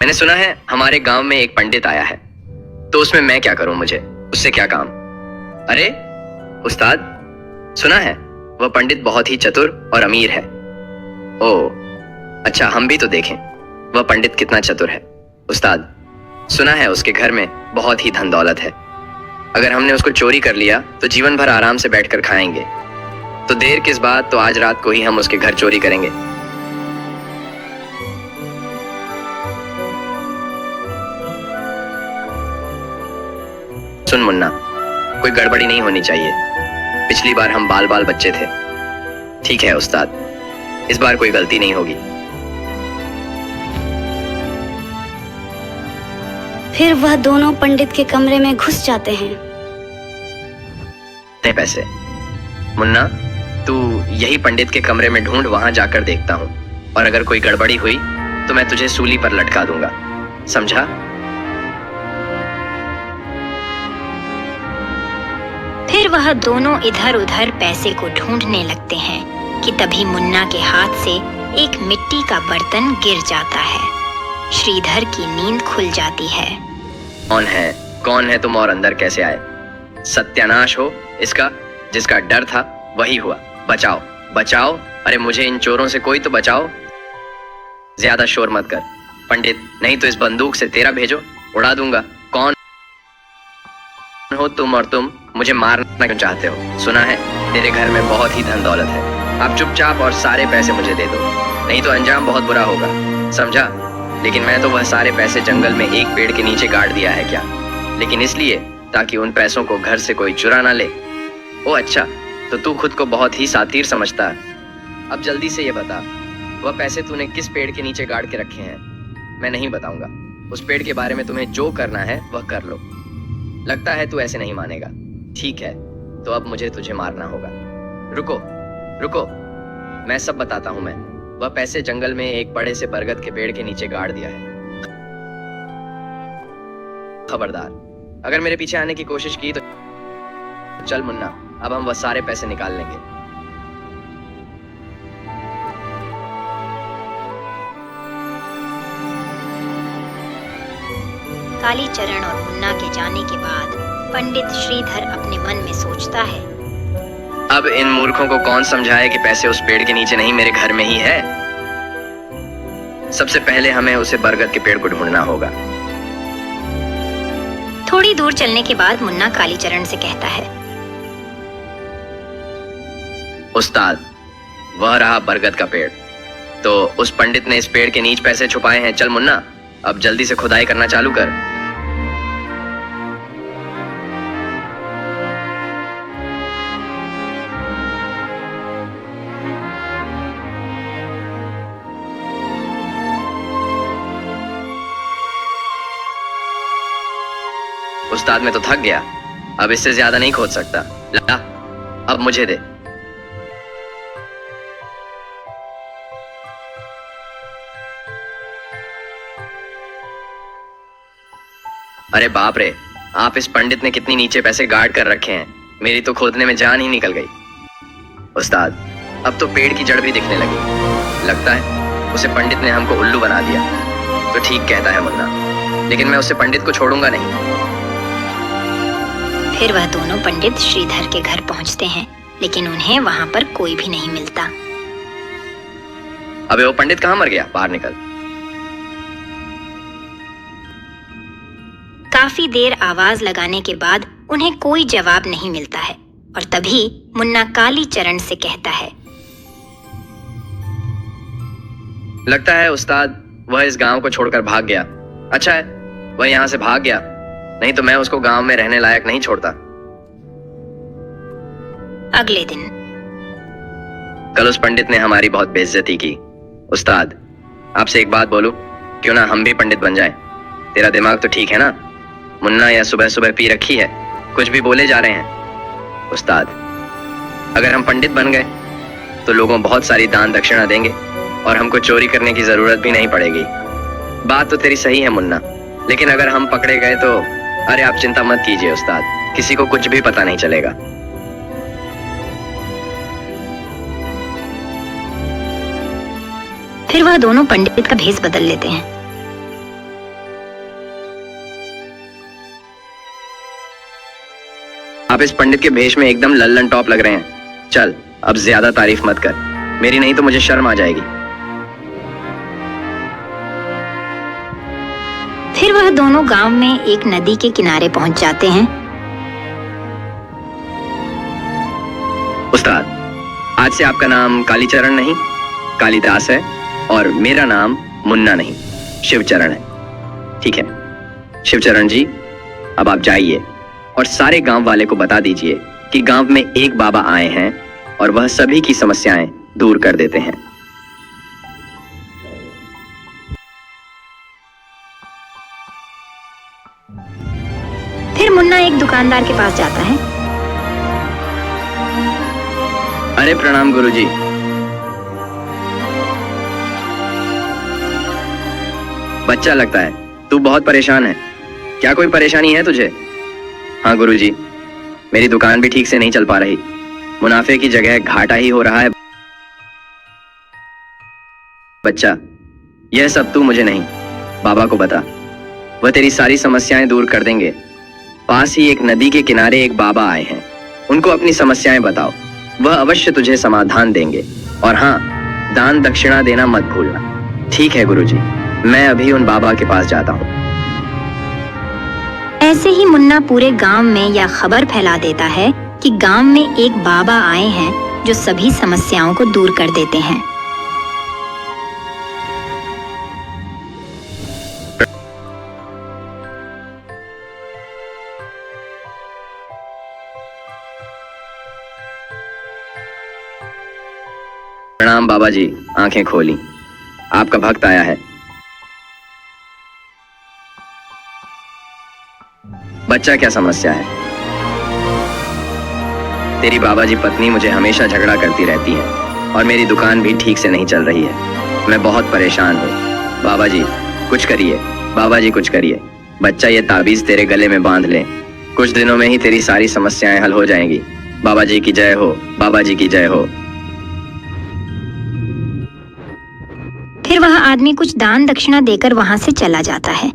मैंने सुना है हमारे गांव में एक पंडित आया है, तो उसमें मैं क्या करूं, मुझे उससे क्या काम। अरे उस्ताद, सुना है वह पंडित बहुत ही चतुर और अमीर है। ओह अच्छा, हम भी तो देखें वह पंडित कितना चतुर है। उस्ताद, सुना है उसके घर में बहुत ही धन दौलत है। अगर हमने उसको चोरी कर लिया तो जीवन भर आराम से बैठकर खाएंगे। तो देर किस बात, तो आज रात को ही हम उसके घर चोरी करेंगे। सुन मुन्ना, कोई गड़बड़ी नहीं होनी चाहिए। पिछली बार हम बाल बाल बच्चे थे। ठीक है उस्ताद, इस बार कोई गलती नहीं होगी। फिर वह दोनों पंडित के कमरे में घुस जाते हैं। पैसे मुन्ना, तू यही पंडित के कमरे में ढूंढ, वहां जाकर देखता हूं, और अगर कोई गड़बड़ी हुई तो मैं तुझे सूली पर लटका दूंगा, समझा? फिर वह दोनों इधर उधर पैसे को ढूंढने लगते हैं कि तभी मुन्ना के हाथ से एक मिट्टी का बर्तन गिर जाता है। श्रीधर की नींद खुल जाती है। कौन है तुम और अंदर कैसे आए? सत्यानाश हो इसका, जिसका डर था वही हुआ। बचाओ बचाओ, अरे मुझे इन चोरों से कोई तो बचाओ। ज्यादा शोर मत कर पंडित, नहीं तो इस बंदूक से तेरा भेजो उड़ा दूंगा। कौन हो तुम, और तुम मुझे मारना क्यों चाहते हो? सुना है तेरे घर में बहुत ही धन दौलत है। आप चुपचाप और सारे पैसे मुझे दे दो, नहीं तो अंजाम बहुत बुरा होगा, समझा? लेकिन मैं तो वह सारे पैसे जंगल में एक पेड़ के नीचे गाड़ दिया है। क्या? लेकिन इसलिए ताकि उन पैसों को घर से कोई चुरा ना ले। ओ अच्छा, तो तू खुद को बहुत ही सातीर समझता है। अब जल्दी से ये बता, वह पैसे तूने किस पेड़ के नीचे गाड़ के रखे हैं? मैं नहीं बताऊंगा। उस पेड़ के बारे में तुम्हें जो करना है वह कर लो। लगता है तू ऐसे नहीं मानेगा। ठीक है, तो अब मुझे तुझे मारना होगा। रुको रुको, मैं सब बताता हूं। मैं वह पैसे जंगल में एक बड़े से बरगद के पेड़ के नीचे गाड़ दिया है। खबरदार, अगर मेरे पीछे आने की कोशिश की तो चल मुन्ना, अब हम वह सारे पैसे निकाल लेंगे। कालीचरण और मुन्ना के जाने के बाद पंडित श्रीधर अपने मन में सोचता है, अब इन मूर्खों को कौन समझाए कि पैसे उस पेड़ के नीचे नहीं, मेरे घर में ही है। सबसे पहले हमें उसे बरगद के पेड़ को ढूंढना होगा। थोड़ी दूर चलने के बाद मुन्ना कालीचरण से कहता है, उस्ताद, वह रहा बरगद का पेड़। तो उस पंडित ने इस पेड़ के नीचे पैसे छुपाए हैं। चल मुन्ना, अब जल्दी से खुदाई करना चालू कर। उस्ताद, मैं तो थक गया, अब इससे ज्यादा नहीं खोद सकता। ला, अब मुझे दे। अरे बाप रे, आप इस पंडित ने कितनी नीचे पैसे गाड़ कर रखे हैं, मेरी तो खोदने में जान ही निकल गई। उस्ताद, अब तो पेड़ की जड़ भी दिखने लगी। लगता है उसे पंडित ने हमको उल्लू बना दिया। तो ठीक कहता है मुन्ना, लेकिन मैं उसे पंडित को छोड़ूंगा नहीं। फिर वह दोनों पंडित श्रीधर के घर पहुंचते हैं, लेकिन उन्हें वहां पर कोई भी नहीं मिलता। अबे वो पंडित कहाँ मर गया? बाहर निकल। काफी देर आवाज लगाने के बाद उन्हें कोई जवाब नहीं मिलता है, और तभी मुन्ना कालीचरण से कहता है, लगता है उस्ताद वह इस गांव को छोड़कर भाग गया। अच्छा है वह यहाँ से भाग गया, नहीं तो मैं उसको गांव में रहने लायक नहीं छोड़ता। अगले दिन कल उस पंडित ने हमारी बहुत बेइज्जती की। उस्ताद, आपसे एक बात बोलूं, क्यों ना हम भी पंडित बन जाएं? तेरा दिमाग तो ठीक है ना? मुन्ना या सुबह सुबह पी रखी है, कुछ भी बोले जा रहे हैं। उस्ताद, अगर हम पंडित बन गए तो लोगों बहुत सारी दान दक्षिणा देंगे और हमको चोरी करने की जरूरत भी नहीं पड़ेगी। बात तो तेरी सही है मुन्ना, लेकिन अगर हम पकड़े गए तो? अरे आप चिंता मत कीजिए उस्ताद, किसी को कुछ भी पता नहीं चलेगा। फिर वह दोनों पंडित का भेष बदल लेते हैं। आप इस पंडित के भेष में एकदम लल्लन टॉप लग रहे हैं। चल अब ज्यादा तारीफ मत कर, मेरी नहीं तो मुझे शर्म आ जाएगी। फिर वह दोनों गांव में एक नदी के किनारे पहुंच जाते हैं। उस्ताद, आज से आपका नाम कालीचरण नहीं कालिदास है और मेरा नाम मुन्ना नहीं शिवचरण है। ठीक है शिवचरण जी, अब आप जाइए और सारे गांव वाले को बता दीजिए कि गांव में एक बाबा आए हैं और वह सभी की समस्याएं दूर कर देते हैं। फिर मुन्ना एक दुकानदार के पास जाता है। अरे प्रणाम गुरुजी। बच्चा लगता है, तू बहुत परेशान है, क्या कोई परेशानी है तुझे? हाँ गुरुजी, मेरी दुकान भी ठीक से नहीं चल पा रही, मुनाफे की जगह घाटा ही हो रहा है। बच्चा, यह सब तू मुझे नहीं, बाबा को बता, वह तेरी सारी समस्याएं दूर कर देंगे। पास ही एक नदी के किनारे एक बाबा आए हैं, उनको अपनी समस्याएं बताओ, वह अवश्य तुझे समाधान देंगे। और हाँ, दान दक्षिणा देना मत भूलना। ठीक है गुरुजी, मैं अभी उन बाबा के पास जाता हूँ। ऐसे ही मुन्ना पूरे गांव में यह खबर फैला देता है कि गांव में एक बाबा आए हैं जो सभी समस्याओं को दूर कर देते हैं। प्रणाम बाबा जी, आंखें खोली, आपका भक्त आया है। बच्चा, क्या समस्या है? तेरी बाबा जी पत्नी मुझे हमेशा झगड़ा करती रहती है और मेरी दुकान भी ठीक से नहीं चल रही है। मैं बहुत परेशान हूँ। बाबा जी कुछ करिए, बाबा जी कुछ करिए। बच्चा, ये ताबीज तेरे गले में बांध ले, कुछ दिनों में ही तेरी सारी समस्याएं हल हो जाएंगी। बाबा जी की जय हो, बाबा जी की जय हो। फिर वह आदमी कुछ दान दक्षिणा देकर वहां से चला जाता है।